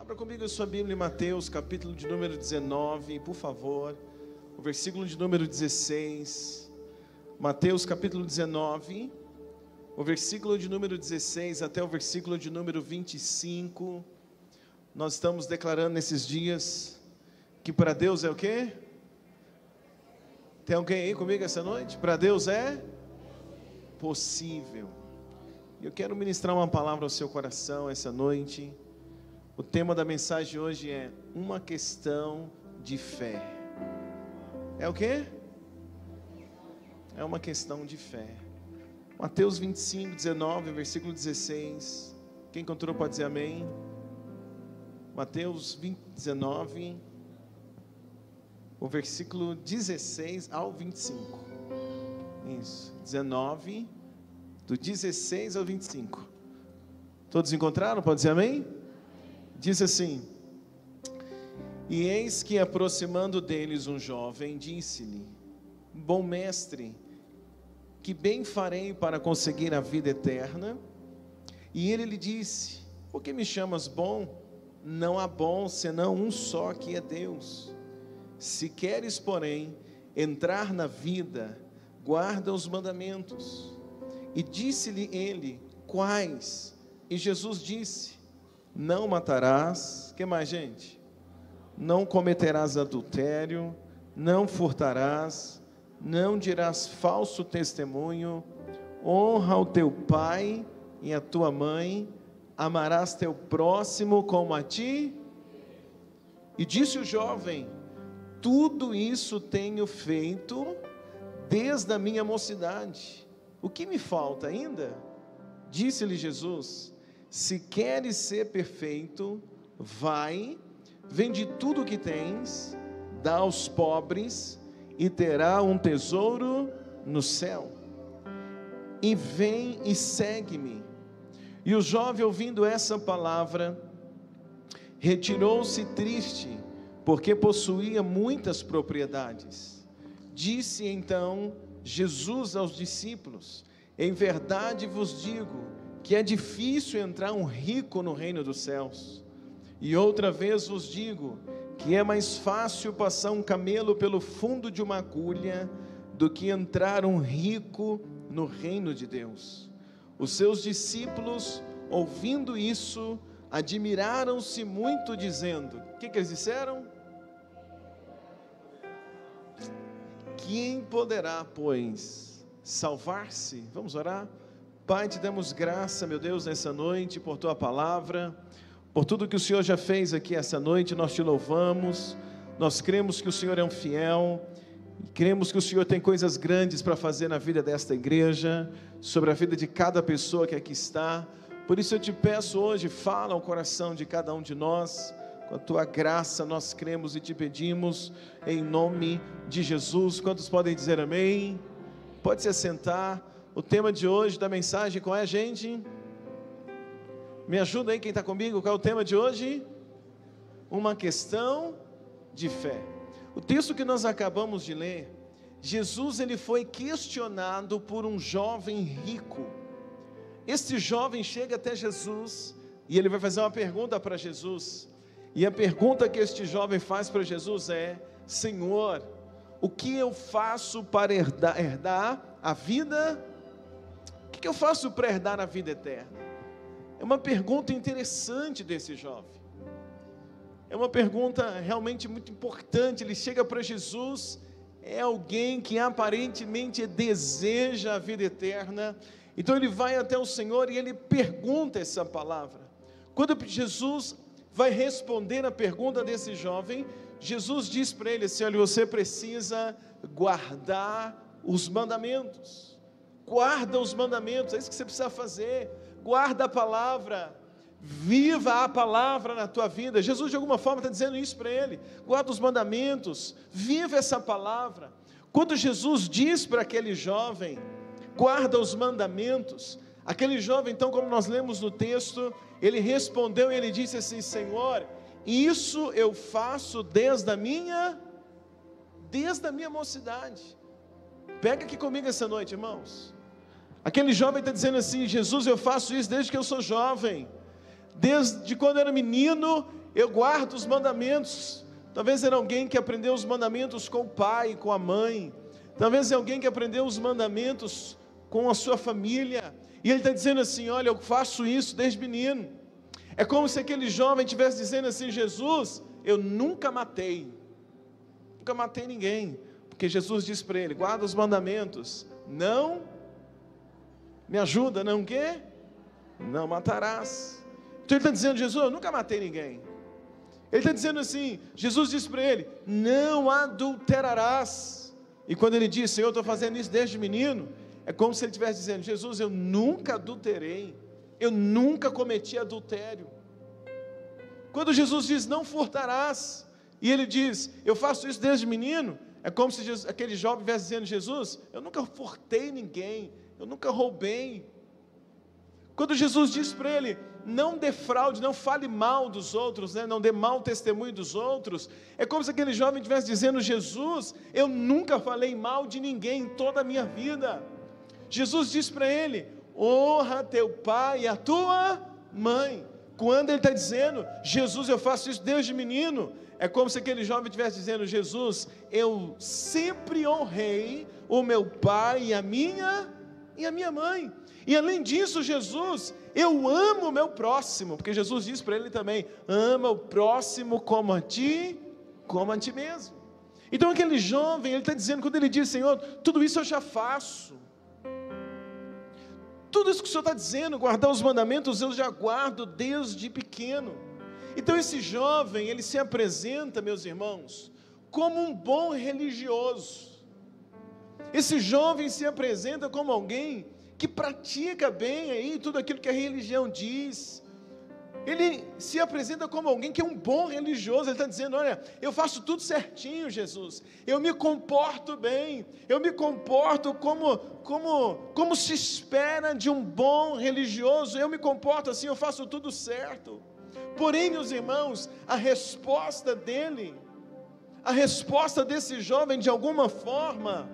Abra comigo a sua Bíblia em Mateus, capítulo de número 19, por favor. O versículo de número 16. Mateus, capítulo 19, o versículo de número 16 até o versículo de número 25. Nós estamos declarando nesses dias que para Deus é o quê? Tem alguém aí comigo essa noite? Para Deus é possível. Eu quero ministrar uma palavra ao seu coração essa noite. O tema da mensagem de hoje é uma questão de fé. É o quê? É uma questão de fé. Mateus 25, 19, versículo 16. Quem encontrou pode dizer amém. Mateus 20, 19, o versículo 16 ao 25. Isso, 19, do 16 ao 25. Todos encontraram? Pode dizer amém? Diz assim: E eis que aproximando deles um jovem, disse-lhe: Bom mestre, que bem farei para conseguir a vida eterna? E ele lhe disse: Por que me chamas bom? Não há bom senão um só, que é Deus. Se queres, porém, entrar na vida, guarda os mandamentos. E disse-lhe ele: Quais? E Jesus disse: Não matarás. Que mais, gente? Não cometerás adultério, não furtarás, não dirás falso testemunho, honra o teu pai e a tua mãe, amarás teu próximo como a ti. E disse o jovem: Tudo isso tenho feito desde a minha mocidade. O que me falta ainda? Disse-lhe Jesus: Se queres ser perfeito, vai, vende tudo o que tens, dá aos pobres, e terá um tesouro no céu. E vem e segue-me. E o jovem, ouvindo essa palavra, retirou-se triste, porque possuía muitas propriedades. Disse então Jesus aos discípulos: Em verdade vos digo, que é difícil entrar um rico no reino dos céus. E outra vez vos digo, que é mais fácil passar um camelo pelo fundo de uma agulha, do que entrar um rico no reino de Deus. Os seus discípulos, ouvindo isso, admiraram-se muito, dizendo: O que eles disseram? Quem poderá, pois, salvar-se? Vamos orar? Pai, te damos graça, meu Deus, nessa noite, por tua palavra, por tudo que o Senhor já fez aqui essa noite. Nós te louvamos, nós cremos que o Senhor é um fiel, cremos que o Senhor tem coisas grandes para fazer na vida desta igreja, sobre a vida de cada pessoa que aqui está. Por isso eu te peço hoje, fala ao coração de cada um de nós, com a tua graça nós cremos e te pedimos, em nome de Jesus. Quantos podem dizer amém? Pode se assentar. O tema de hoje da mensagem, qual é, gente? Me ajuda aí quem está comigo, qual é o tema de hoje? Uma questão de fé. O texto que nós acabamos de ler, Jesus ele foi questionado por um jovem rico. Este jovem chega até Jesus e ele vai fazer uma pergunta para Jesus. E a pergunta que este jovem faz para Jesus é: Senhor, o que eu faço para herdar a vida? O que eu faço para herdar a vida eterna? É uma pergunta interessante desse jovem. É uma pergunta realmente muito importante. Ele chega para Jesus, é alguém que aparentemente deseja a vida eterna. Então ele vai até o Senhor e ele pergunta essa palavra. Quando Jesus vai responder a pergunta desse jovem, Jesus diz para ele assim: olha, você precisa guardar os mandamentos. Guarda os mandamentos, é isso que você precisa fazer. Guarda a palavra, viva a palavra na tua vida. Jesus de alguma forma está dizendo isso para ele: guarda os mandamentos, viva essa palavra. Quando Jesus diz para aquele jovem: guarda os mandamentos, aquele jovem, então, como nós lemos no texto, ele respondeu e ele disse assim: Senhor, isso eu faço desde a minha mocidade. Pega aqui comigo essa noite, irmãos. Aquele jovem está dizendo assim: Jesus, eu faço isso desde que eu sou jovem. Desde quando eu era menino, eu guardo os mandamentos. Talvez era alguém que aprendeu os mandamentos com o pai, com a mãe. Talvez é alguém que aprendeu os mandamentos com a sua família. E ele está dizendo assim: olha, eu faço isso desde menino. É como se aquele jovem estivesse dizendo assim: Jesus, eu nunca matei ninguém. Porque Jesus disse para ele: guarda os mandamentos, não, me ajuda, não quê? Não matarás. Então ele está dizendo: Jesus, eu nunca matei ninguém. Ele está dizendo assim, Jesus disse para ele: não adulterarás. E quando ele diz: Senhor, eu estou fazendo isso desde menino, é como se ele estivesse dizendo: Jesus, eu nunca adulterei, eu nunca cometi adultério. Quando Jesus diz: não furtarás, e ele diz: eu faço isso desde menino, é como se aquele jovem estivesse dizendo: Jesus, eu nunca furtei ninguém, eu nunca roubei. Quando Jesus diz para ele: não defraude, não fale mal dos outros, né? Não dê mau testemunho dos outros, é como se aquele jovem estivesse dizendo: Jesus, eu nunca falei mal de ninguém em toda a minha vida. Jesus diz para ele: honra teu pai e a tua mãe. Quando ele está dizendo: Jesus, eu faço isso desde menino, é como se aquele jovem estivesse dizendo: Jesus, eu sempre honrei o meu pai e a minha mãe. E além disso, Jesus, eu amo o meu próximo, porque Jesus diz para ele também: ama o próximo como a ti mesmo. Então aquele jovem, ele está dizendo, quando ele diz: Senhor, tudo isso eu já faço, tudo isso que o Senhor está dizendo, guardar os mandamentos, eu já guardo desde pequeno. Então esse jovem, ele se apresenta, meus irmãos, como um bom religioso. Esse jovem se apresenta como alguém que pratica bem aí tudo aquilo que a religião diz. Ele se apresenta como alguém que é um bom religioso. Ele está dizendo: olha, eu faço tudo certinho, Jesus, eu me comporto bem, eu me comporto como se espera de um bom religioso, eu me comporto assim, eu faço tudo certo. Porém, meus irmãos, a resposta desse jovem, de alguma forma,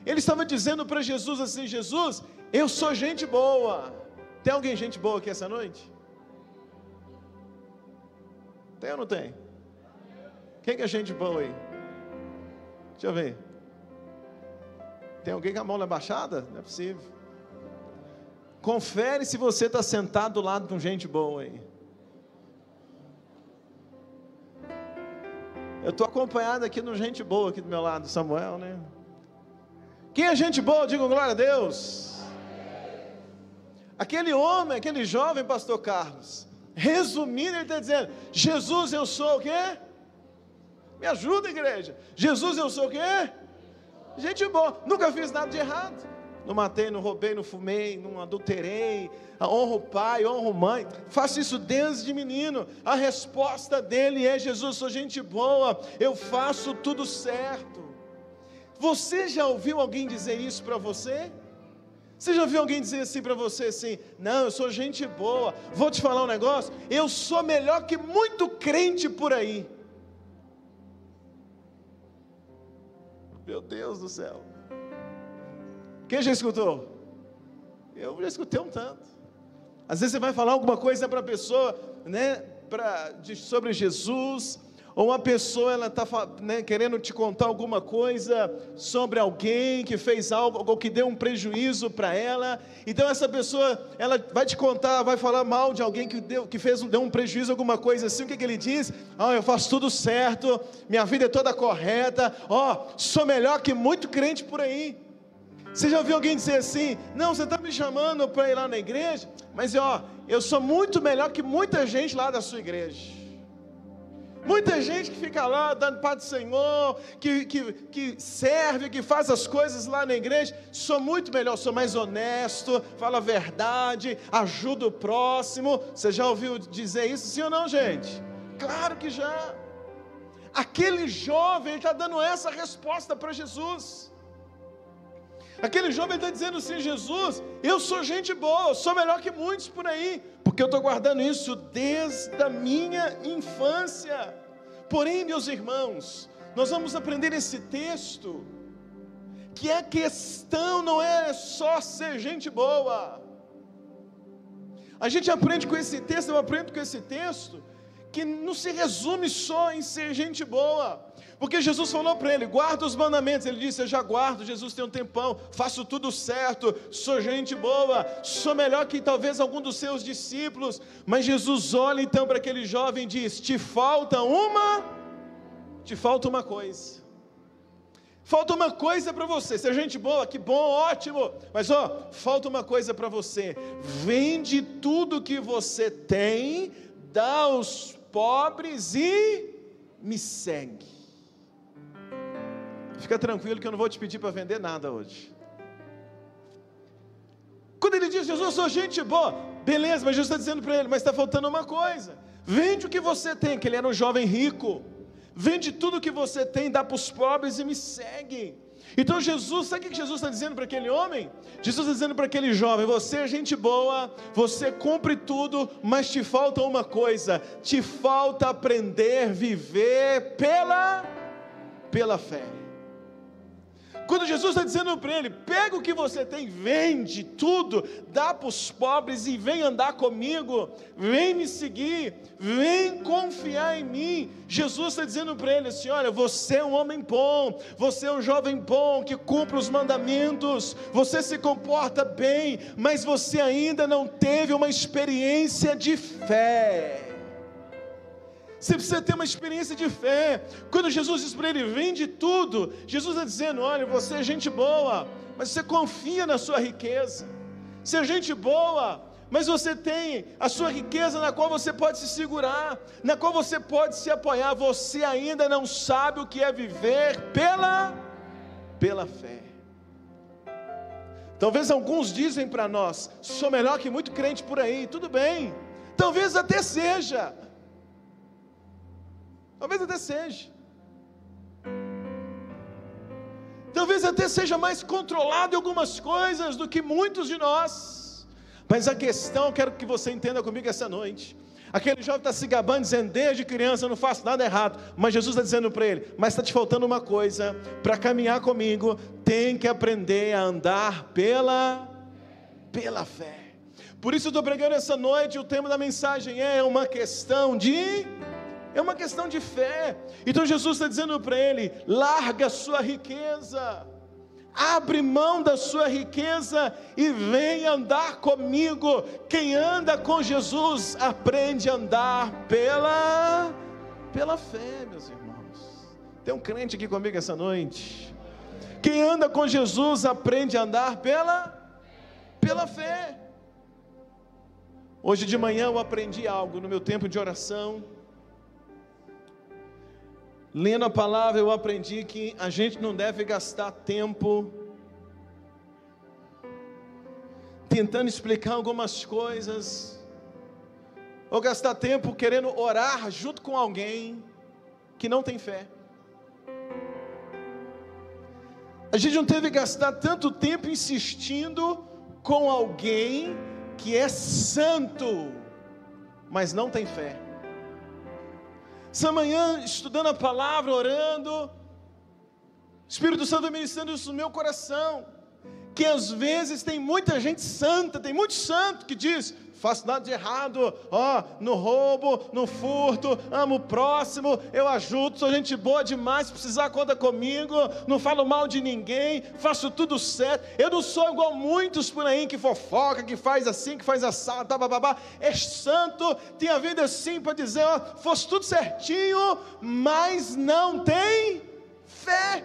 ele estava dizendo para Jesus assim: Jesus, eu sou gente boa. Tem alguém gente boa aqui essa noite? Tem ou não tem? Quem que é gente boa aí? Deixa eu ver. Tem alguém com a mão na baixada? Não é possível. Confere se você está sentado do lado de um gente boa aí. Eu estou acompanhado aqui no gente boa aqui do meu lado, Samuel, né? Quem é gente boa? Digam glória a Deus. Aquele homem, aquele jovem, pastor Carlos, resumindo, ele está dizendo: Jesus, eu sou o quê? Me ajuda, igreja. Jesus, eu sou o quê? Gente boa, nunca fiz nada de errado. Não matei, não roubei, não fumei, não adulterei, honro o pai, honro a mãe, faço isso desde menino. A resposta dele é: Jesus, sou gente boa, eu faço tudo certo. Você já ouviu alguém dizer isso para você? Você já ouviu alguém dizer assim para você, assim: não, eu sou gente boa, vou te falar um negócio, eu sou melhor que muito crente por aí. Meu Deus do céu. Quem já escutou? Eu já escutei um tanto. Às vezes você vai falar alguma coisa para a pessoa, né, sobre Jesus, ou uma pessoa, ela está, né, querendo te contar alguma coisa sobre alguém que fez algo, ou que deu um prejuízo para ela. Então essa pessoa, ela vai te contar, vai falar mal de alguém que deu um prejuízo, alguma coisa assim. O que ele diz? Eu faço tudo certo, minha vida é toda correta, sou melhor que muito crente por aí. Você já ouviu alguém dizer assim: não, você está me chamando para ir lá na igreja, mas eu sou muito melhor que muita gente lá da sua igreja. Muita gente que fica lá dando paz do Senhor, que serve, que faz as coisas lá na igreja, sou muito melhor, sou mais honesto, falo a verdade, ajudo o próximo. Você já ouviu dizer isso, sim ou não, gente? Claro que já. Aquele jovem está dando essa resposta para Jesus. Aquele jovem está dizendo assim: Jesus, eu sou gente boa, eu sou melhor que muitos por aí, porque eu estou guardando isso desde a minha infância. Porém, meus irmãos, nós vamos aprender nesse texto que a questão não é só ser gente boa. A gente aprende com esse texto, eu aprendo com esse texto, que não se resume só em ser gente boa, porque Jesus falou para ele, guarda os mandamentos. Ele disse, eu já guardo, Jesus, tem um tempão, faço tudo certo, sou gente boa, sou melhor que talvez algum dos seus discípulos. Mas Jesus olha então para aquele jovem e diz, te falta uma coisa. Falta uma coisa para você. Ser gente boa, que bom, ótimo. Mas falta uma coisa para você. Vende tudo que você tem, dá aos pobres e me segue. Fica tranquilo que eu não vou te pedir para vender nada hoje. Quando ele diz, Jesus, eu sou gente boa, beleza, mas Jesus está dizendo para ele, mas está faltando uma coisa. Vende o que você tem, que ele era um jovem rico. Vende tudo o que você tem, dá para os pobres e me segue. Então Jesus, sabe o que Jesus está dizendo para aquele homem? Jesus está dizendo para aquele jovem, você é gente boa, você cumpre tudo, mas te falta uma coisa, te falta aprender a viver pela fé. Quando Jesus está dizendo para ele, pega o que você tem, vende tudo, dá para os pobres e vem andar comigo, vem me seguir, vem confiar em mim. Jesus está dizendo para ele assim, olha, você é um homem bom, você é um jovem bom, que cumpre os mandamentos, você se comporta bem, mas você ainda não teve uma experiência de fé. Você precisa ter uma experiência de fé. Quando Jesus diz para ele, vende tudo, Jesus está dizendo, olha, você é gente boa, mas você confia na sua riqueza. Você é gente boa, mas você tem a sua riqueza na qual você pode se segurar, na qual você pode se apoiar. Você ainda não sabe o que é viver pela fé. Talvez alguns dizem para nós, sou melhor que muito crente por aí. Tudo bem, talvez até seja. Talvez até seja. Talvez até seja mais controlado em algumas coisas do que muitos de nós. Mas a questão, eu quero que você entenda comigo essa noite. Aquele jovem está se gabando, dizendo, desde criança eu não faço nada errado. Mas Jesus está dizendo para ele, mas está te faltando uma coisa. Para caminhar comigo, tem que aprender a andar pela fé. Por isso eu estou pregando essa noite, o tema da mensagem é uma questão de fé. Então Jesus está dizendo para ele, larga a sua riqueza, abre mão da sua riqueza e vem andar comigo. Quem anda com Jesus aprende a andar pela fé, meus irmãos. Tem um crente aqui comigo essa noite. Quem anda com Jesus aprende a andar pela fé. Hoje de manhã eu aprendi algo no meu tempo de oração. Lendo a palavra eu aprendi que a gente não deve gastar tempo tentando explicar algumas coisas, ou gastar tempo querendo orar junto com alguém que não tem fé. A gente não deve gastar tanto tempo insistindo com alguém que é santo, mas não tem fé. Essa manhã, estudando a palavra, orando, o Espírito Santo ministrando isso no meu coração, que às vezes tem muita gente santa, tem muito santo que diz, faço nada de errado, no roubo, no furto, amo o próximo, eu ajudo, sou gente boa demais, se precisar conta comigo, não falo mal de ninguém, faço tudo certo, eu não sou igual muitos por aí que fofoca, que faz assim, que faz assado, é santo, tem a vida assim para dizer, fosse tudo certinho, mas não tem fé.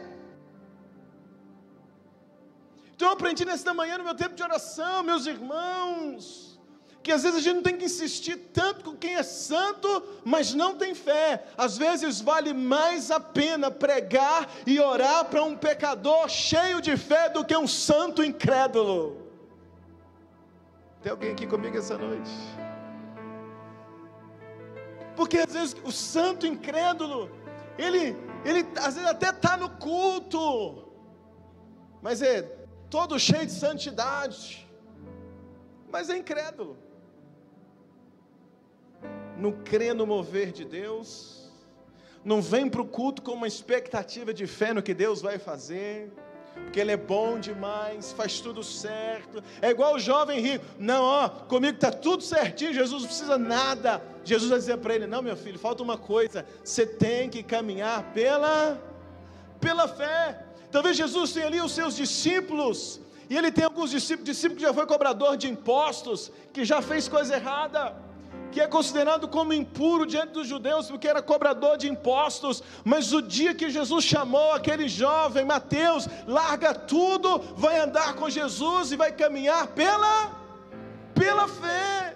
Então eu aprendi nesta manhã no meu tempo de oração, meus irmãos, que às vezes a gente não tem que insistir tanto com quem é santo, mas não tem fé. Às vezes vale mais a pena pregar e orar para um pecador cheio de fé do que um santo incrédulo. Tem alguém aqui comigo essa noite? Porque às vezes o santo incrédulo, ele às vezes até está no culto, mas é todo cheio de santidade, mas é incrédulo. Não crê no mover de Deus, não vem para o culto com uma expectativa de fé no que Deus vai fazer, porque Ele é bom demais, faz tudo certo. É igual o jovem rico: não, ó, comigo está tudo certinho, Jesus não precisa nada. Jesus vai dizer para ele: não, meu filho, falta uma coisa, você tem que caminhar pela fé. Talvez Jesus tenha ali os seus discípulos, e ele tem alguns discípulos que já foi cobrador de impostos, que já fez coisa errada, que é considerado como impuro diante dos judeus, porque era cobrador de impostos. Mas o dia que Jesus chamou aquele jovem, Mateus, larga tudo, vai andar com Jesus e vai caminhar pela fé.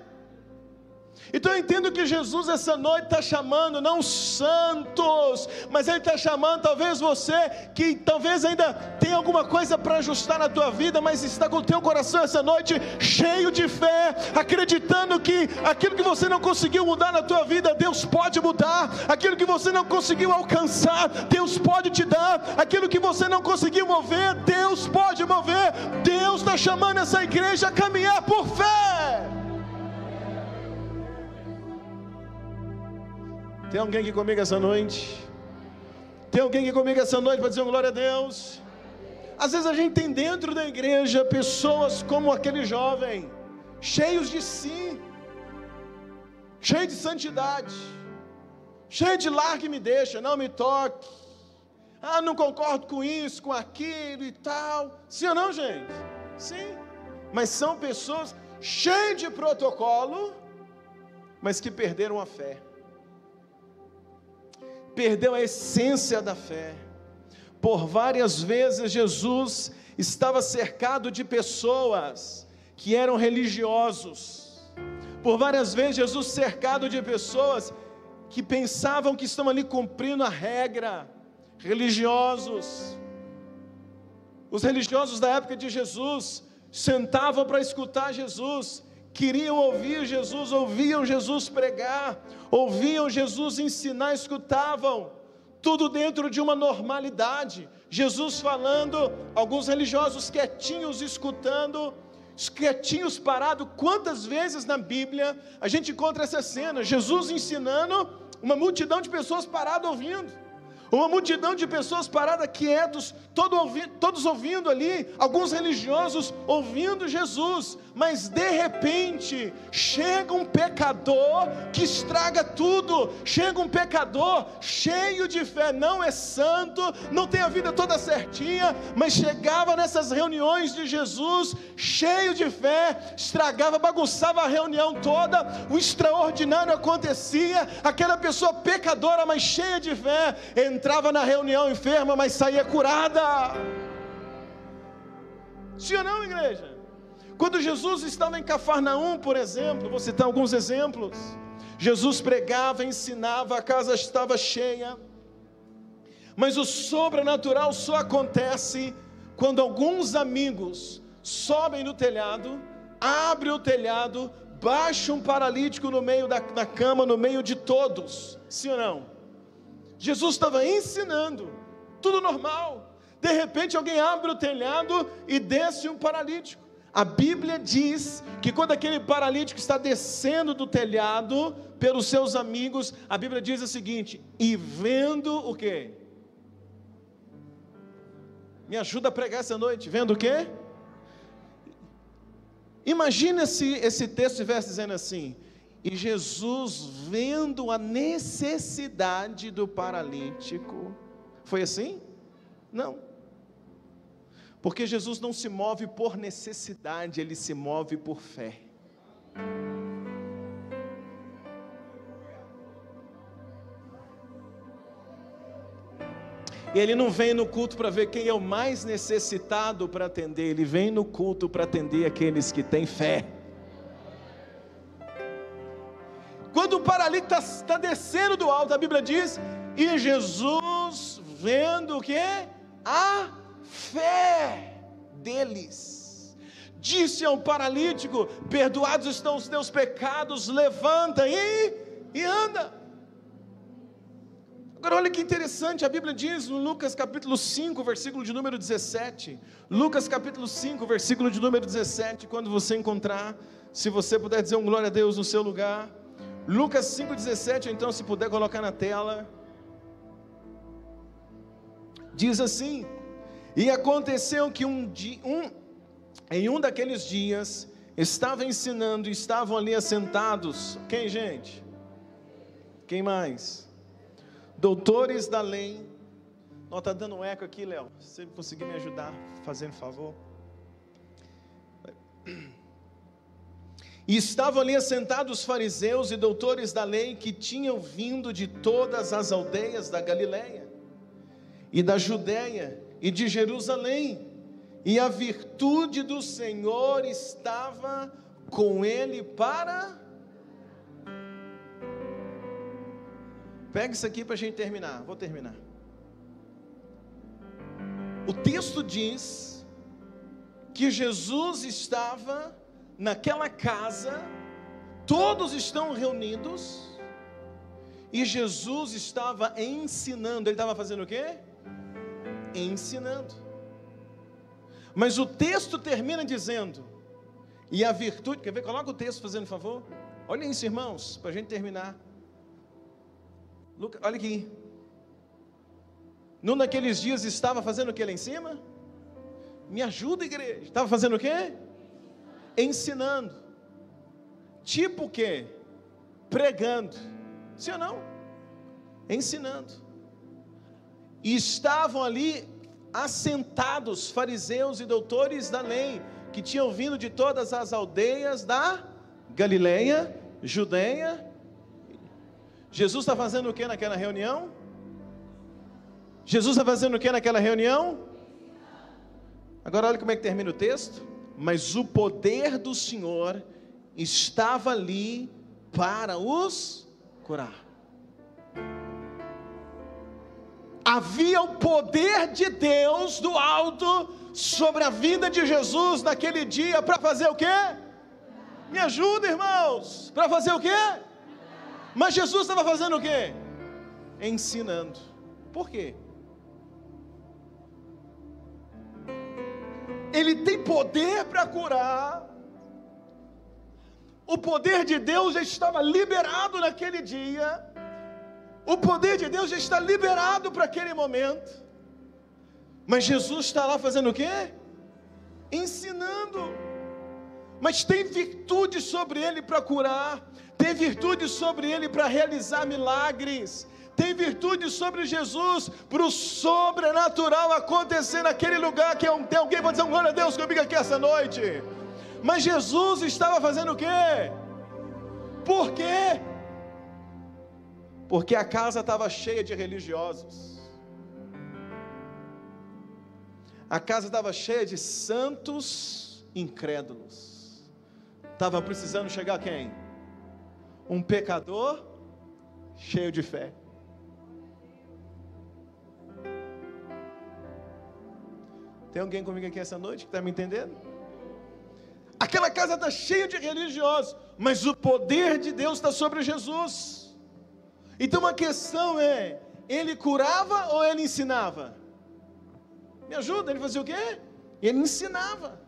Então eu entendo que Jesus essa noite está chamando não santos, mas Ele está chamando talvez você que talvez ainda tem alguma coisa para ajustar na tua vida, mas está com o teu coração essa noite cheio de fé, acreditando que aquilo que você não conseguiu mudar na tua vida, Deus pode mudar. Aquilo que você não conseguiu alcançar, Deus pode te dar. Aquilo que você não conseguiu mover, Deus pode mover. Deus está chamando essa igreja a caminhar por fé. Tem alguém aqui comigo essa noite? Tem alguém aqui comigo essa noite para dizer glória a Deus? Às vezes a gente tem dentro da igreja pessoas como aquele jovem, cheios de si, cheios de santidade, cheio de larga e me deixa, não me toque, não concordo com isso, com aquilo e tal. Sim ou não, gente? Sim. Mas são pessoas cheias de protocolo, mas que perderam a fé. Perdeu a essência da fé. Por várias vezes Jesus estava cercado de pessoas que eram religiosos. Por várias vezes Jesus cercado de pessoas que pensavam que estão ali cumprindo a regra. Religiosos. Os religiosos da época de Jesus sentavam para escutar Jesus, queriam ouvir Jesus, ouviam Jesus pregar, ouviam Jesus ensinar, escutavam, tudo dentro de uma normalidade. Jesus falando, alguns religiosos quietinhos escutando, quietinhos parados. Quantas vezes na Bíblia a gente encontra essa cena, Jesus ensinando, uma multidão de pessoas paradas ouvindo, uma multidão de pessoas paradas, quietos, todos ouvindo ali, alguns religiosos ouvindo Jesus, mas de repente, chega um pecador que estraga tudo, chega um pecador cheio de fé, não é santo, não tem a vida toda certinha, mas chegava nessas reuniões de Jesus, cheio de fé, estragava, bagunçava a reunião toda, o extraordinário acontecia, aquela pessoa pecadora, mas cheia de fé, entrava na reunião enferma, mas saía curada. Sim ou não, igreja? Quando Jesus estava em Cafarnaum, por exemplo, vou citar alguns exemplos, Jesus pregava, ensinava, a casa estava cheia, mas o sobrenatural só acontece quando alguns amigos sobem no telhado, abrem o telhado, baixam um paralítico no meio da cama, no meio de todos. Sim ou não? Jesus estava ensinando, tudo normal, de repente alguém abre o telhado e desce um paralítico. A Bíblia diz que quando aquele paralítico está descendo do telhado pelos seus amigos, a Bíblia diz o seguinte: e vendo o quê? Me ajuda a pregar essa noite, vendo o quê? Imagina se esse texto estivesse dizendo assim: e Jesus vendo a necessidade do paralítico. Foi assim? Não. Porque Jesus não se move por necessidade, Ele se move por fé. E Ele não vem no culto para ver quem é o mais necessitado para atender, Ele vem no culto para atender aqueles que têm fé. Quando o paralítico está descendo do alto, a Bíblia diz, e Jesus vendo o que? A fé deles, disse ao paralítico: perdoados estão os teus pecados, levanta e anda. Agora olha que interessante, a Bíblia diz no Lucas capítulo 5, versículo de número 17, Lucas capítulo 5, versículo de número 17, quando você encontrar, se você puder dizer um glória a Deus no seu lugar, Lucas 5, 17, ou então se puder colocar na tela, diz assim: E aconteceu que em um daqueles dias, estava ensinando, estavam ali assentados, quem, gente? Quem mais? Doutores da lei. Não, está dando um eco aqui, Léo. Se você conseguir me ajudar, fazendo favor. E estavam ali assentados os fariseus e doutores da lei, que tinham vindo de todas as aldeias da Galileia, e da Judeia, e de Jerusalém, e a virtude do Senhor estava com ele para... Pega isso aqui para a gente terminar, vou terminar. O texto diz que Jesus estava naquela casa, todos estão reunidos, e Jesus estava ensinando. Ele estava fazendo o quê? Ensinando. Mas o texto termina dizendo, e a virtude, quer ver? Coloca o texto, fazendo favor. Olhem isso, irmãos, para a gente terminar. Olha aqui. Num daqueles dias estava fazendo o que lá em cima? Me ajuda, igreja. Estava fazendo o quê? Ensinando. Tipo o quê? Pregando. Sim ou não? Ensinando. E estavam ali assentados fariseus e doutores da lei, que tinham vindo de todas as aldeias da Galileia, Judeia. Jesus está fazendo o que naquela reunião? Jesus está fazendo o que naquela reunião? Agora olha como é que termina o texto. Mas o poder do Senhor estava ali para os curar. Havia o poder de Deus do alto sobre a vida de Jesus naquele dia para fazer o quê? Me ajuda, irmãos. Para fazer o quê? Mas Jesus estava fazendo o quê? Ensinando. Por quê? Ele tem poder para curar. O poder de Deus já estava liberado naquele dia. O poder de Deus já está liberado para aquele momento. Mas Jesus está lá fazendo o quê? Ensinando. Mas tem virtude sobre ele para curar. Tem virtude sobre ele para realizar milagres. Tem virtude sobre Jesus para o sobrenatural acontecer naquele lugar. Que tem alguém para dizer glória a Deus comigo aqui essa noite. Mas Jesus estava fazendo o quê? Por quê? Porque a casa estava cheia de religiosos. A casa estava cheia de santos incrédulos. Estava precisando chegar quem? Um pecador cheio de fé. Tem alguém comigo aqui essa noite que está me entendendo? Aquela casa está cheia de religiosos, mas o poder de Deus está sobre Jesus. Então a questão é, ele curava ou ele ensinava? Me ajuda, ele fazia o quê? Ele ensinava.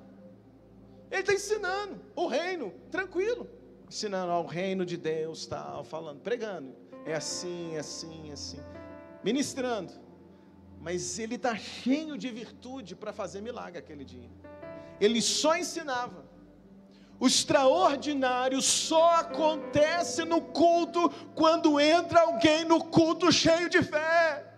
Ele está ensinando o reino, tranquilo. Ensinando ao reino de Deus, tal, falando, pregando. É assim, assim, assim. Ministrando. Mas ele está cheio de virtude para fazer milagre aquele dia. Ele só ensinava. O extraordinário só acontece no culto quando entra alguém no culto cheio de fé.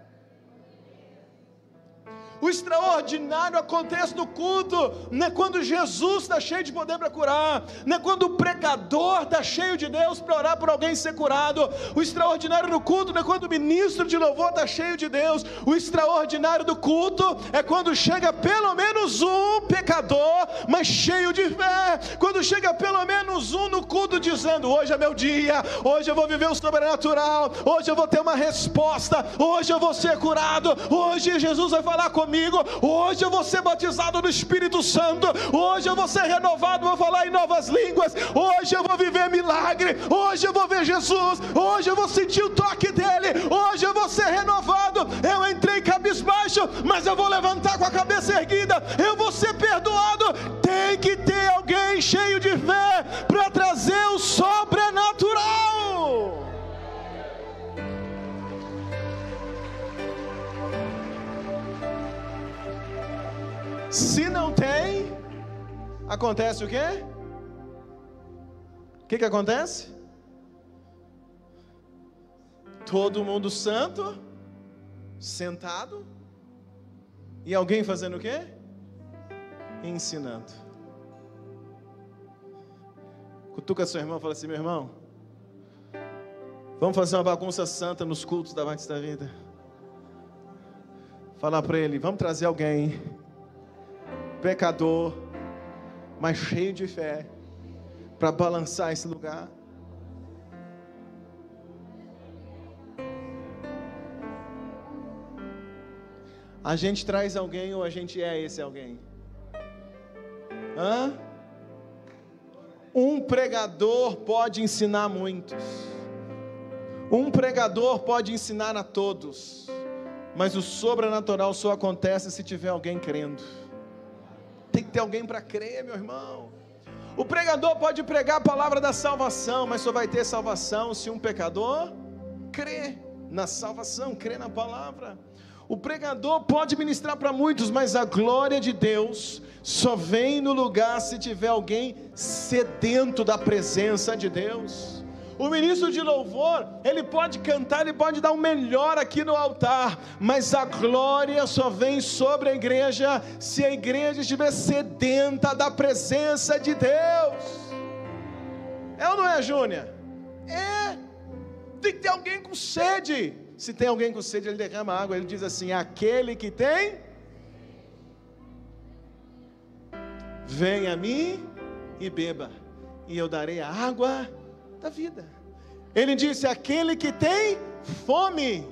O extraordinário acontece no culto, não é quando Jesus está cheio de poder para curar, não é quando o pregador está cheio de Deus para orar por alguém ser curado. O extraordinário no culto não é quando o ministro de louvor está cheio de Deus. O extraordinário do culto é quando chega pelo menos um pecador, mas cheio de fé. Quando chega pelo menos um no culto dizendo, hoje é meu dia, hoje eu vou viver o sobrenatural, hoje eu vou ter uma resposta, hoje eu vou ser curado, hoje Jesus vai falar comigo, hoje eu vou ser batizado no Espírito Santo, hoje eu vou ser renovado, vou falar em novas línguas, hoje eu vou viver milagre, hoje eu vou ver Jesus, hoje eu vou sentir o toque dele, hoje eu vou ser renovado. Eu entrei cabisbaixo, mas eu vou levantar com a cabeça erguida, eu vou ser perdoado. Tem que ter alguém cheio de fé para trazer o sobrenatural. Se não tem, acontece o quê? O que acontece? Todo mundo santo, sentado, e alguém fazendo o quê? Ensinando. Cutuca seu irmão e fala assim: meu irmão, vamos fazer uma bagunça santa nos cultos da Batista da Vida. Falar para ele: vamos trazer alguém pecador, mas cheio de fé, para balançar esse lugar. A gente traz alguém ou a gente é esse alguém? Hã? Um pregador pode ensinar muitos. Um pregador pode ensinar a todos. Mas o sobrenatural só acontece se tiver alguém crendo. Tem que ter alguém para crer, meu irmão. O pregador pode pregar a palavra da salvação, mas só vai ter salvação se um pecador crê na salvação, crê na palavra. O pregador pode ministrar para muitos, mas a glória de Deus só vem no lugar se tiver alguém sedento da presença de Deus. O ministro de louvor, ele pode cantar, ele pode dar o melhor aqui no altar, mas a glória só vem sobre a igreja se a igreja estiver sedenta da presença de Deus. É ou não é, Júnior? É. Tem que ter alguém com sede. Se tem alguém com sede, ele derrama água. Ele diz assim: aquele que tem, venha a mim e beba, e eu darei a água da vida. Ele disse: aquele que tem fome,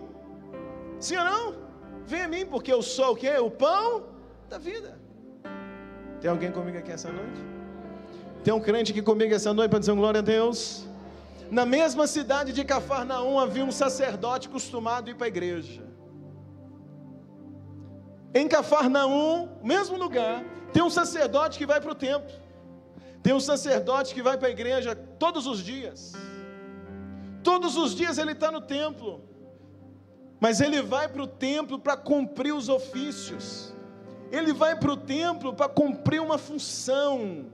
sim ou não? Venha a mim, porque eu sou o quê? O pão da vida. Tem alguém comigo aqui essa noite? Tem um crente aqui comigo essa noite para dizer glória a Deus? Na mesma cidade de Cafarnaum havia um sacerdote acostumado a ir para a igreja. Em Cafarnaum, mesmo lugar, tem um sacerdote que vai para o templo. Tem um sacerdote que vai para a igreja todos os dias. Todos os dias ele está no templo. Mas ele vai para o templo para cumprir os ofícios. Ele vai para o templo para cumprir uma função.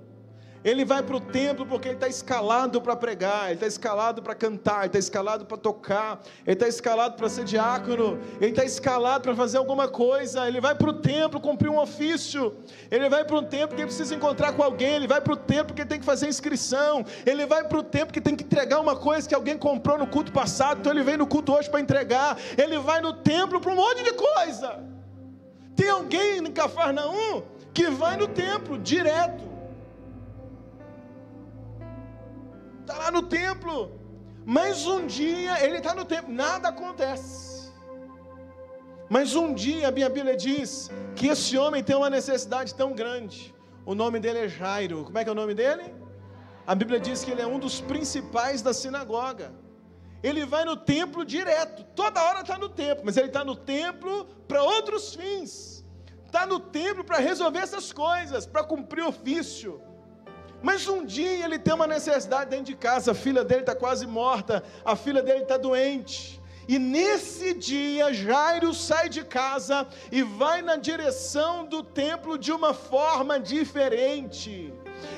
Ele vai para o templo porque ele está escalado para pregar, ele está escalado para cantar, ele está escalado para tocar, ele está escalado para ser diácono, ele está escalado para fazer alguma coisa. Ele vai para o templo cumprir um ofício, ele vai para o templo porque ele precisa encontrar com alguém, ele vai para o templo porque tem que fazer inscrição, ele vai para o templo porque tem que entregar uma coisa que alguém comprou no culto passado, então ele vem no culto hoje para entregar. Ele vai no templo para um monte de coisa. Tem alguém em Cafarnaum que vai no templo direto. Está lá no templo, mas um dia ele está no templo, nada acontece. Mas um dia a minha Bíblia diz que esse homem tem uma necessidade tão grande. O nome dele é Jairo. Como é que é o nome dele? A Bíblia diz que ele é um dos principais da sinagoga. Ele vai no templo direto, toda hora está no templo, mas ele está no templo para outros fins. Está no templo para resolver essas coisas, para cumprir ofício. Mas um dia ele tem uma necessidade dentro de casa, a filha dele está quase morta, a filha dele está doente. E nesse dia Jairo sai de casa e vai na direção do templo de uma forma diferente.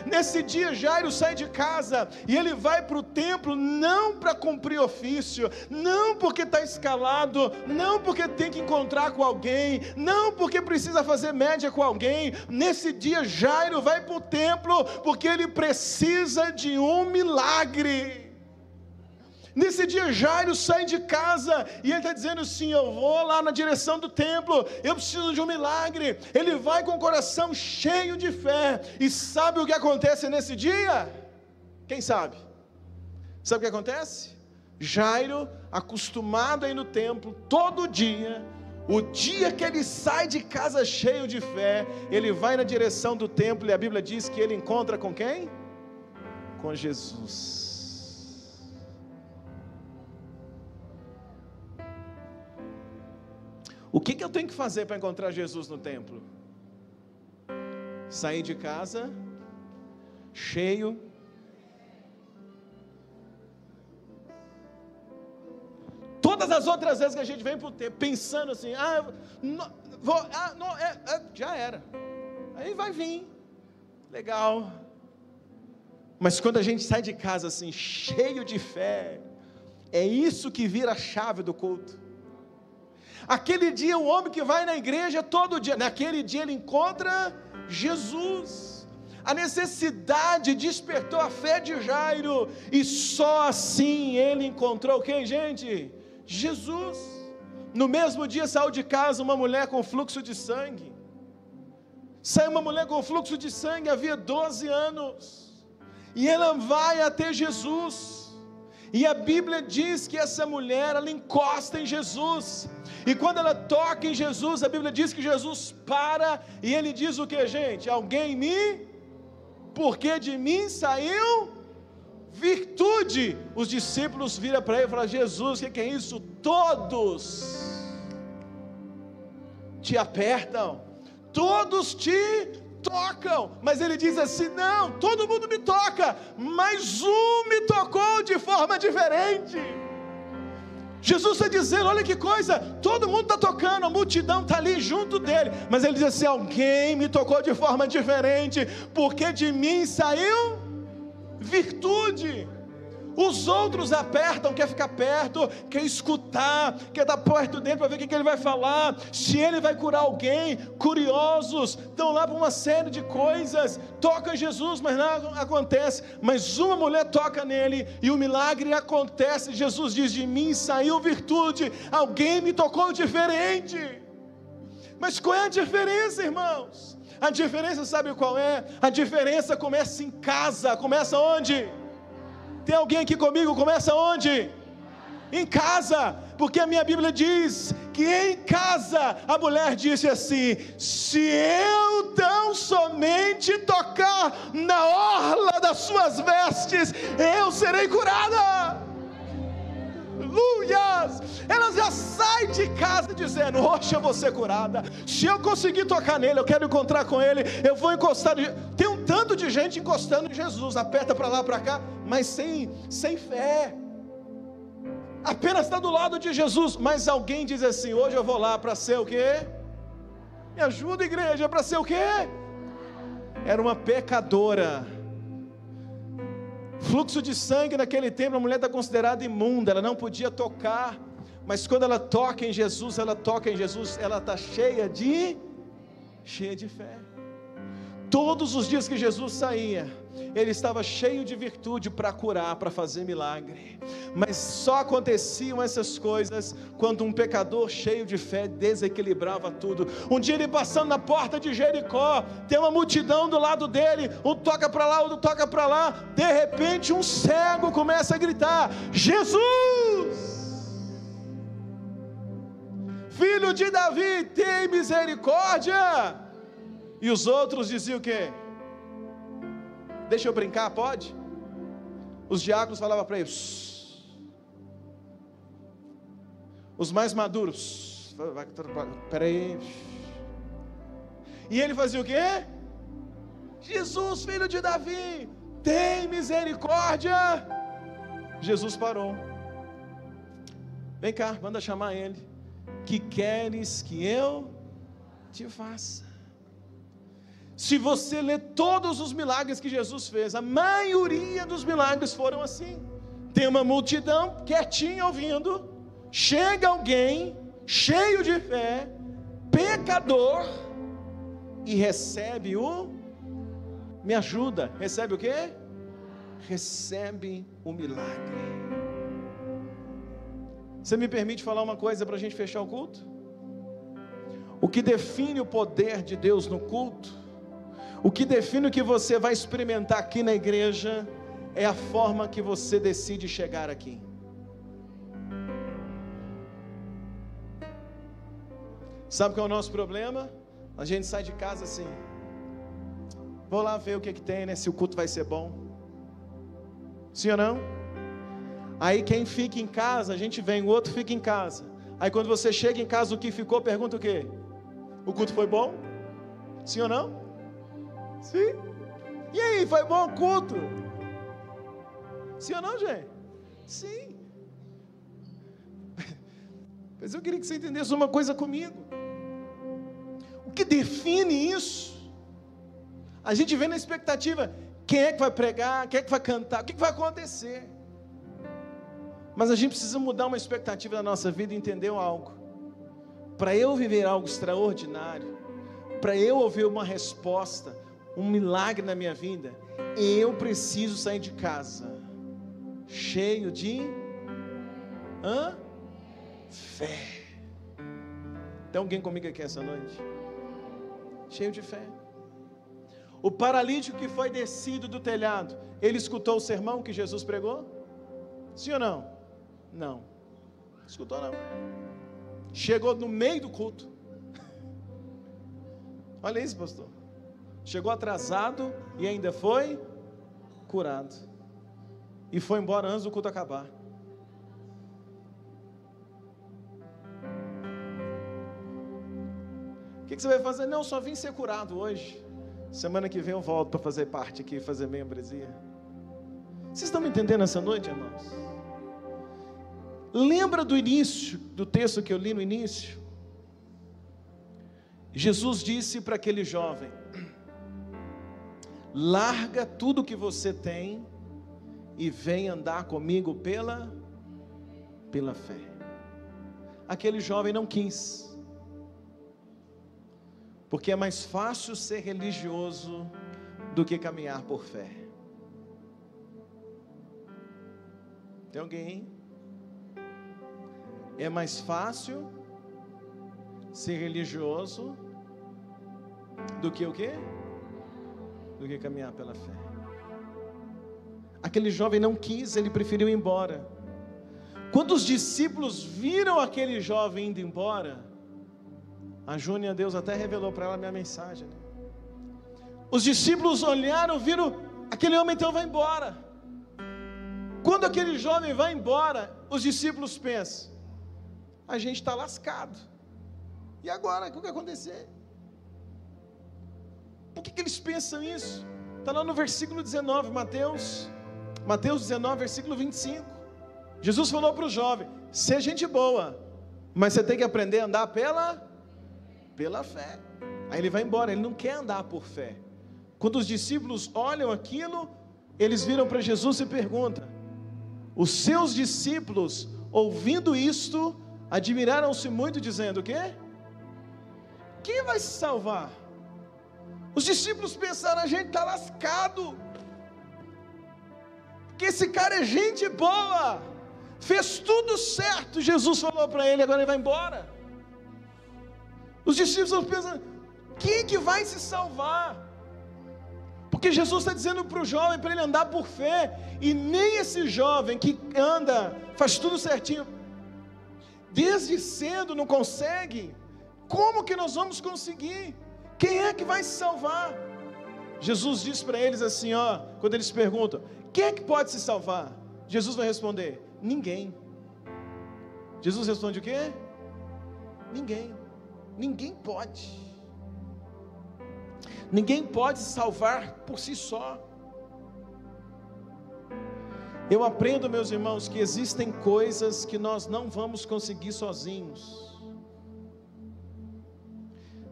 Nesse dia Jairo sai de casa e ele vai para o templo não para cumprir ofício, não porque está escalado, não porque tem que encontrar com alguém, não porque precisa fazer média com alguém. Nesse dia Jairo vai para o templo porque ele precisa de um milagre. Nesse dia Jairo sai de casa e ele está dizendo assim: eu vou lá na direção do templo, eu preciso de um milagre. Ele vai com o coração cheio de fé. E sabe o que acontece nesse dia? Quem sabe? Sabe o que acontece? Jairo, acostumado a ir no templo todo dia, o dia que ele sai de casa cheio de fé, ele vai na direção do templo e a Bíblia diz que ele encontra com quem? Com Jesus. O que eu tenho que fazer para encontrar Jesus no templo? Sair de casa, cheio. Todas as outras vezes que a gente vem para o templo, pensando assim, já era. Aí vai vir, legal. Mas quando a gente sai de casa assim, cheio de fé, é isso que vira a chave do culto. Aquele dia, o homem que vai na igreja todo dia, naquele dia ele encontra Jesus. A necessidade despertou a fé de Jairo, e só assim ele encontrou quem, gente? Jesus. No mesmo dia saiu de casa uma mulher com fluxo de sangue. Saiu uma mulher com fluxo de sangue, havia 12 anos. E ela vai até Jesus, e a Bíblia diz que essa mulher, ela encosta em Jesus, e quando ela toca em Jesus, a Bíblia diz que Jesus para, e ele diz o que, gente? Porque de mim saiu virtude. Os discípulos viram para ele e falaram: Jesus, o que é isso? Todos te apertam, todos te tocam, mas ele diz assim: não, todo mundo me toca, mas um me tocou de forma diferente. Jesus está dizendo: olha que coisa, todo mundo está tocando, a multidão está ali junto dele, mas ele diz assim: alguém me tocou de forma diferente, porque de mim saiu virtude. Os outros apertam, quer ficar perto, quer escutar, quer estar perto dele para ver o que ele vai falar, se ele vai curar alguém. Curiosos, estão lá para uma série de coisas, toca Jesus, mas nada acontece. Mas uma mulher toca nele e o milagre acontece. Jesus diz: de mim saiu virtude, alguém me tocou diferente. Mas qual é a diferença, irmãos? A diferença, sabe qual é? A diferença começa em casa. Começa onde? Tem alguém aqui comigo? Começa onde? Em casa, porque a minha Bíblia diz que em casa a mulher disse assim: se eu tão somente tocar na orla das suas vestes, eu serei curada. Aleluias! Ela já sai de casa dizendo: hoje eu vou ser curada. Se eu conseguir tocar nele, eu quero encontrar com ele, eu vou encostar. Tem um tanto de gente encostando em Jesus, aperta para lá, para cá, mas sem fé, apenas está do lado de Jesus. Mas alguém diz assim: hoje eu vou lá para ser o quê? Me ajuda, igreja, para ser o quê? Era uma pecadora. Fluxo de sangue naquele tempo, a mulher está considerada imunda, ela não podia tocar. Mas quando ela toca em Jesus, ela está cheia de fé. Todos os dias que Jesus saía, ele estava cheio de virtude para curar, para fazer milagre. Mas só aconteciam essas coisas quando um pecador cheio de fé desequilibrava tudo. Um dia ele passando na porta de Jericó, tem uma multidão do lado dele, um toca para lá, outro toca para lá. De repente um cego começa a gritar: Jesus, filho de Davi, tem misericórdia. E os outros diziam o quê? Deixa eu brincar, pode? Os diáconos falavam para ele. Os mais maduros, peraí. E ele fazia o quê? Jesus, filho de Davi, tem misericórdia. Jesus parou. Vem cá, manda chamar ele. Que queres que eu te faça? Se você ler todos os milagres que Jesus fez, a maioria dos milagres foram assim. Tem uma multidão quietinha ouvindo, chega alguém cheio de fé, pecador, e recebe me ajuda, recebe o quê? Recebe o milagre. Você me permite falar uma coisa para a gente fechar o culto? O que define o poder de Deus no culto, o que define o que você vai experimentar aqui na igreja, é a forma que você decide chegar aqui. Sabe qual é o nosso problema? A gente sai de casa assim: vou lá ver o que tem, né? Se o culto vai ser bom. Sim ou não? Aí quem fica em casa, a gente vem, o outro fica em casa. Aí quando você chega em casa, o que ficou, pergunta o quê? O culto foi bom? Sim ou não? Sim. E aí, foi bom o culto? Sim ou não, gente? Sim. Mas eu queria que você entendesse uma coisa comigo. O que define isso A gente vem na expectativa, quem é que vai pregar, quem é que vai cantar, o que vai acontecer? Mas a gente precisa mudar uma expectativa da nossa vida e entender algo. Para eu viver algo extraordinário, para eu ouvir uma resposta, um milagre na minha vida, eu preciso sair de casa cheio de fé. Tem alguém comigo aqui essa noite? Cheio de fé. O paralítico que foi descido do telhado, ele escutou o sermão que Jesus pregou? Sim ou não? Não. Escutou não. Chegou no meio do culto. Olha isso, pastor. Chegou atrasado e ainda foi curado. E foi embora antes do culto acabar. O que você vai fazer? Não, só vim ser curado hoje. Semana que vem eu volto para fazer parte aqui, fazer membresia. Vocês estão me entendendo essa noite, irmãos? Lembra do início, do texto que eu li no início? Jesus disse para aquele jovem: larga tudo que você tem e vem andar comigo pela fé. Aquele jovem não quis, porque é mais fácil ser religioso do que caminhar por fé. Tem alguém? É mais fácil ser religioso do que o quê? Do que caminhar pela fé. Aquele jovem não quis, ele preferiu ir embora. Quando os discípulos viram aquele jovem indo embora, a Júnia, Deus até revelou para ela a minha mensagem, né? Os discípulos olharam, viram, aquele homem então vai embora. Quando aquele jovem vai embora, os discípulos pensam: a gente está lascado. E agora, o que vai acontecer? Por que eles pensam isso? Está lá no versículo 19, Mateus 19, versículo 25. Jesus falou para o jovem: seja gente boa, mas você tem que aprender a andar pela fé. Aí ele vai embora, ele não quer andar por fé. Quando os discípulos olham aquilo, eles viram para Jesus e perguntam. Os seus discípulos, ouvindo isto, admiraram-se muito, dizendo: o quê? Quem vai se salvar? Os discípulos pensaram: a gente está lascado, porque esse cara é gente boa, fez tudo certo. Jesus falou para ele, agora ele vai embora. Os discípulos pensam: quem que vai se salvar? Porque Jesus está dizendo para o jovem, para ele andar por fé, e nem esse jovem que anda, faz tudo certinho, desde cedo não consegue. Como que nós vamos conseguir? Quem é que vai se salvar? Jesus diz para eles assim, quando eles perguntam: quem é que pode se salvar? Jesus vai responder: ninguém. Jesus responde o quê? Ninguém. Ninguém pode. Ninguém pode se salvar por si só. Eu aprendo, meus irmãos, que existem coisas que nós não vamos conseguir sozinhos.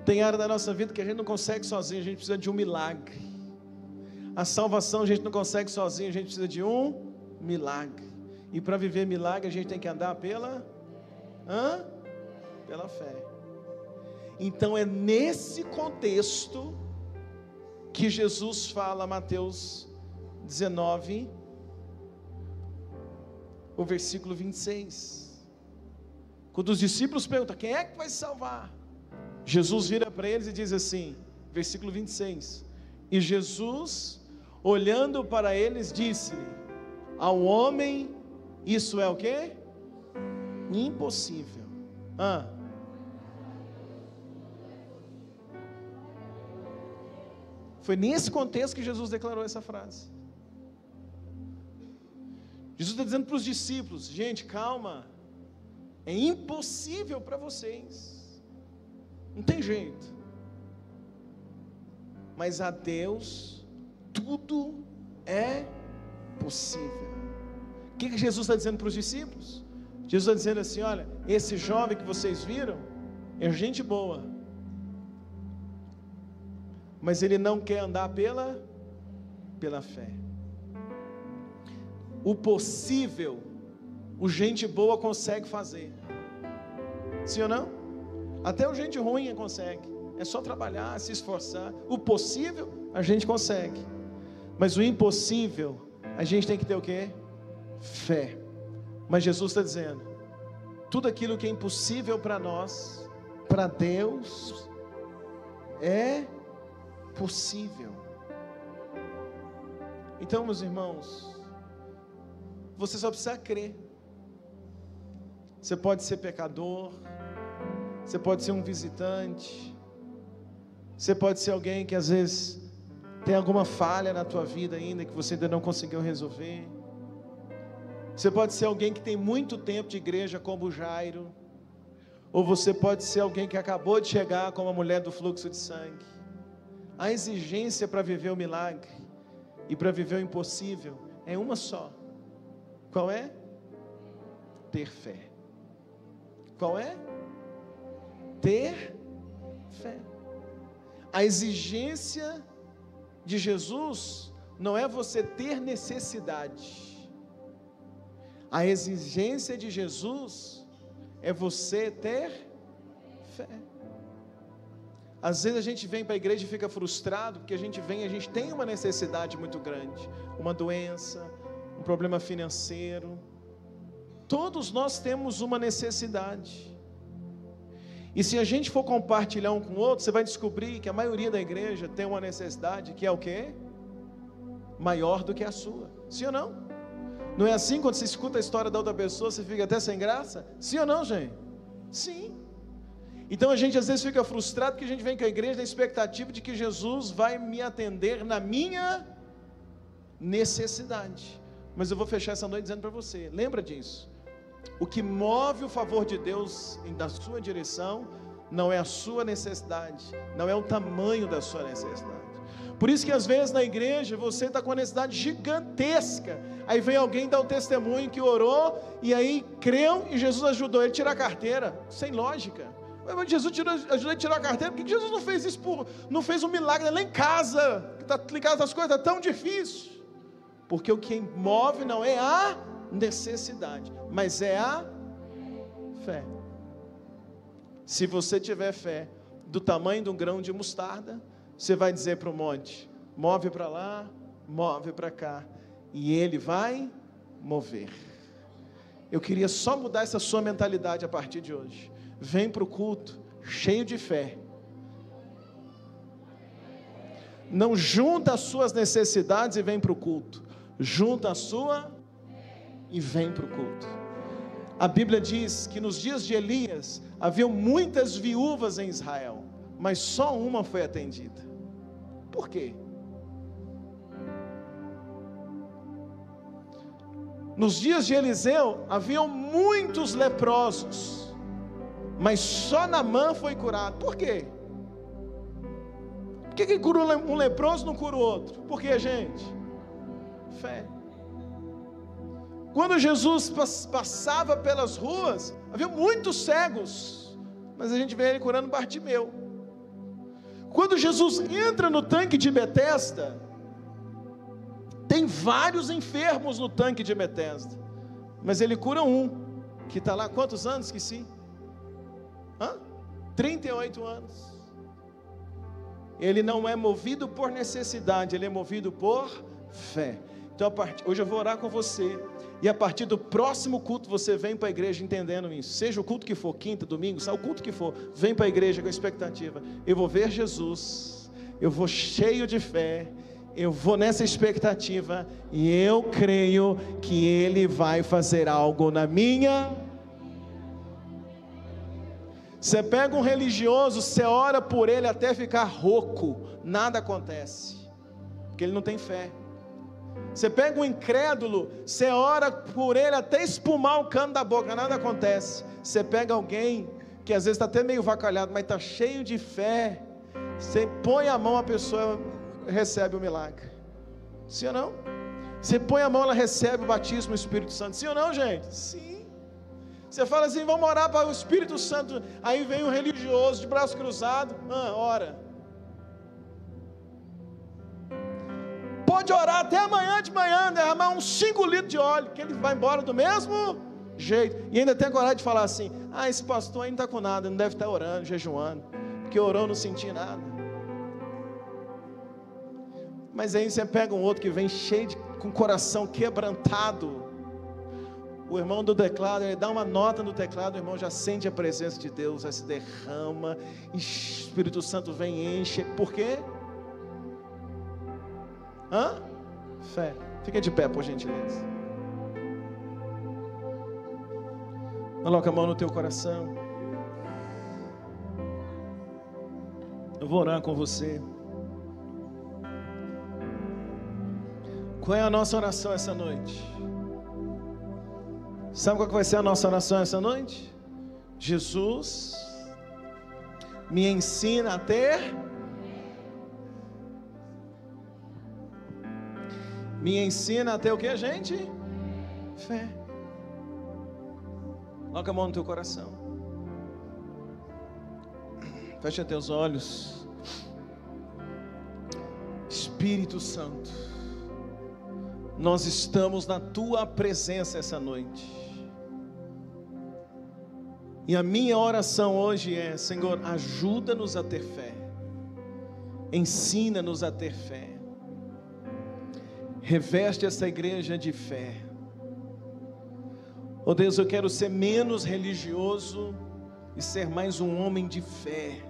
Tem área da nossa vida que a gente não consegue sozinho, a gente precisa de um milagre. A salvação a gente não consegue sozinho, a gente precisa de um milagre. E para viver milagre a gente tem que andar pela fé. Então é nesse contexto que Jesus fala, Mateus 19, o versículo 26. Quando os discípulos perguntam: quem é que vai se salvar? Jesus vira para eles e diz assim, versículo 26: e Jesus, olhando para eles, disse-lhe: ao homem isso é o quê? Impossível. Foi nesse contexto que Jesus declarou essa frase. Jesus está dizendo para os discípulos: gente, calma, é impossível para vocês, não tem jeito, mas a Deus tudo é possível. O que Jesus está dizendo para os discípulos? Jesus está dizendo assim: olha, esse jovem que vocês viram é gente boa, mas ele não quer andar pela fé. O possível, o gente boa consegue fazer. Sim ou não? Até o gente ruim consegue. É só trabalhar, se esforçar. O possível, a gente consegue. Mas o impossível, a gente tem que ter o quê? Fé. Mas Jesus está dizendo, tudo aquilo que é impossível para nós, para Deus, é possível. Então, meus irmãos, você só precisa crer. Você pode ser pecador, você pode ser um visitante, você pode ser alguém que às vezes tem alguma falha na tua vida ainda, que você ainda não conseguiu resolver. Você pode ser alguém que tem muito tempo de igreja, como o Jairo, ou você pode ser alguém que acabou de chegar, como a mulher do fluxo de sangue. A exigência para viver o milagre e para viver o impossível é uma só. Qual é? Ter fé. Qual é? Ter fé. A exigência de Jesus não é você ter necessidade. A exigência de Jesus é você ter fé. Às vezes a gente vem para a igreja e fica frustrado, porque a gente tem uma necessidade muito grande, uma doença, um problema financeiro. Todos nós temos uma necessidade. E se a gente for compartilhar um com o outro, você vai descobrir que a maioria da igreja tem uma necessidade que é o quê? Maior do que a sua. Sim ou não? Não é assim quando você escuta a história da outra pessoa, você fica até sem graça? Sim ou não, gente? Sim. Então a gente às vezes fica frustrado porque a gente vem com a igreja na expectativa de que Jesus vai me atender na minha necessidade. Mas eu vou fechar essa noite dizendo para você, lembra disso. O que move o favor de Deus na sua direção não é a sua necessidade, não é o tamanho da sua necessidade. Por isso que às vezes na igreja você está com uma necessidade gigantesca, aí vem alguém dar o testemunho que orou, e aí creu e Jesus ajudou ele a tirar a carteira, sem lógica. Mas Jesus ajudou ele a tirar a carteira, por que Jesus não fez isso, não fez um milagre lá em casa, que está ligado às coisas, está tão difícil? Porque o que move não é a necessidade, mas é a fé. Se você tiver fé do tamanho de um grão de mostarda, você vai dizer para o monte, move para lá, move para cá, e ele vai mover. Eu queria só mudar essa sua mentalidade a partir de hoje. Vem para o culto cheio de fé. Não junta as suas necessidades e vem para o culto. Junta a sua e vem para o culto. A Bíblia diz que nos dias de Elias haviam muitas viúvas em Israel, mas só uma foi atendida. Por quê? Nos dias de Eliseu haviam muitos leprosos, mas só Naamã foi curado. Por quê? Por que cura um leproso e não cura o outro? Por quê, gente? Fé. Quando Jesus passava pelas ruas, havia muitos cegos, mas a gente vê ele curando Bartimeu. Quando Jesus entra no tanque de Betesda, tem vários enfermos no tanque de Betesda, mas ele cura um, que está lá quantos anos? Esqueci. 38 anos. Ele não é movido por necessidade, ele é movido por fé. Então hoje eu vou orar com você, e a partir do próximo culto você vem para a igreja entendendo isso, seja o culto que for, quinta, domingo, o culto que for, vem para a igreja com a expectativa, eu vou ver Jesus, eu vou cheio de fé, eu vou nessa expectativa, e eu creio que Ele vai fazer algo na minha. Você pega um religioso, você ora por ele até ficar rouco, nada acontece, porque ele não tem fé. Você pega um incrédulo, você ora por ele até espumar o cano da boca, nada acontece. Você pega alguém que às vezes está até meio vacalhado, mas está cheio de fé, você põe a mão, a pessoa recebe o milagre. Sim ou não? Você põe a mão, ela recebe o batismo do Espírito Santo. Sim ou não, gente? Sim. Você fala assim, vamos orar para o Espírito Santo. Aí vem um religioso de braço cruzado, ora. pode orar até amanhã de manhã, derramar uns 5 litros de óleo, que ele vai embora do mesmo jeito. E ainda tem coragem de falar assim: esse pastor aí não está com nada, não deve estar orando, jejuando, porque orou, não senti nada. Mas aí você pega um outro que vem cheio com o coração quebrantado. O irmão do teclado, ele dá uma nota no teclado, o irmão já sente a presença de Deus, já se derrama, e o Espírito Santo vem e enche. Por quê? Fé. Fica de pé, por gentileza. Coloca a mão no teu coração. Eu vou orar com você. Qual é a nossa oração essa noite? Sabe qual que vai ser a nossa oração essa noite? Jesus, me ensina a ter. Me ensina a ter o que, gente? Fé. Coloca a mão no teu coração. Fecha teus olhos. Espírito Santo, nós estamos na tua presença essa noite. E a minha oração hoje é: Senhor, ajuda-nos a ter fé. Ensina-nos a ter fé. Reveste essa igreja de fé. Oh Deus, eu quero ser menos religioso e ser mais um homem de fé.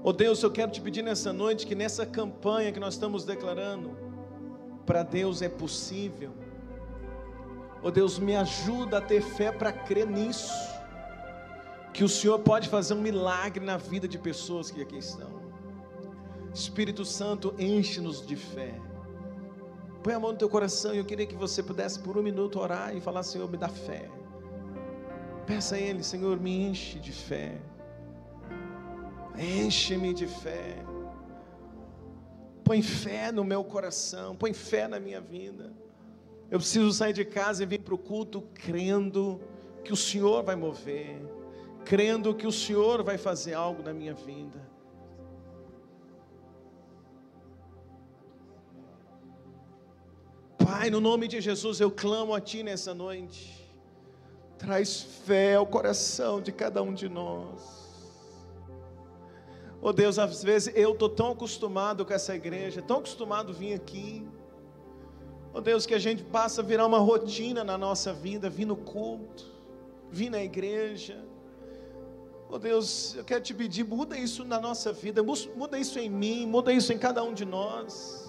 Oh Deus, eu quero te pedir nessa noite que nessa campanha que nós estamos declarando, para Deus é possível. Oh Deus, me ajuda a ter fé para crer nisso, que o Senhor pode fazer um milagre na vida de pessoas que aqui estão. Espírito Santo, enche-nos de fé. Põe a mão no teu coração, e eu queria que você pudesse por um minuto orar e falar: Senhor, me dá fé. Peça a Ele: Senhor, me enche de fé. Enche-me de fé. Põe fé no meu coração, põe fé na minha vida. Eu preciso sair de casa e vir para o culto crendo que o Senhor vai mover, crendo que o Senhor vai fazer algo na minha vida. Pai, no nome de Jesus, eu clamo a Ti nessa noite. Traz fé ao coração de cada um de nós. Oh Deus, às vezes eu estou tão acostumado com essa igreja, tão acostumado a vir aqui. Oh Deus, que a gente passa a virar uma rotina na nossa vida, vir no culto, vir na igreja. Oh Deus, eu quero te pedir, muda isso na nossa vida, muda isso em mim, muda isso em cada um de nós.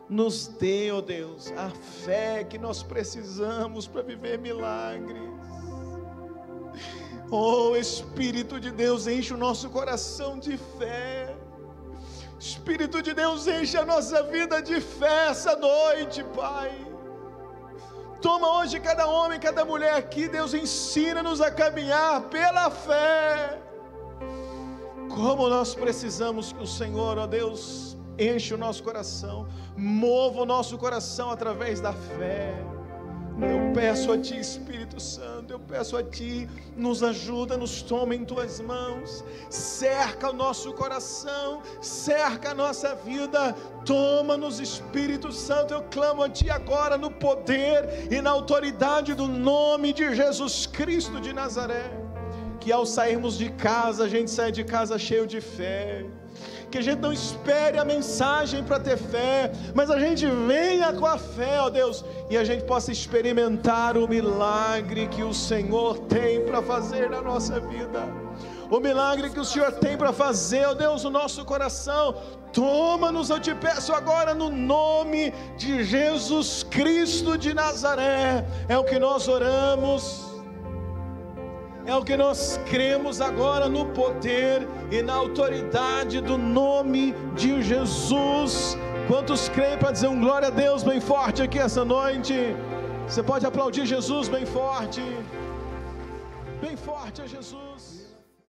Nos dê, oh Deus, a fé que nós precisamos para viver milagres. Oh Espírito de Deus, enche o nosso coração de fé. Espírito de Deus, enche a nossa vida de fé essa noite, Pai. Toma hoje cada homem, cada mulher aqui, Deus, ensina-nos a caminhar pela fé. Como nós precisamos que o Senhor, ó Deus, enche o nosso coração, mova o nosso coração através da fé. Eu peço a Ti, Espírito Santo, eu peço a Ti, nos ajuda, nos toma em Tuas mãos, cerca o nosso coração, cerca a nossa vida, toma-nos, Espírito Santo. Eu clamo a Ti agora no poder e na autoridade do nome de Jesus Cristo de Nazaré, que ao sairmos de casa, a gente saia de casa cheio de fé, que a gente não espere a mensagem para ter fé, mas a gente venha com a fé, ó Deus, e a gente possa experimentar o milagre que o Senhor tem para fazer na nossa vida, o milagre que o Senhor tem para fazer, ó Deus, no nosso coração. Toma-nos, eu te peço agora, no nome de Jesus Cristo de Nazaré. É o que nós oramos, é o que nós cremos agora, no poder e na autoridade do nome de Jesus. Quantos creem para dizer um glória a Deus bem forte aqui essa noite? Você pode aplaudir Jesus bem forte a Jesus.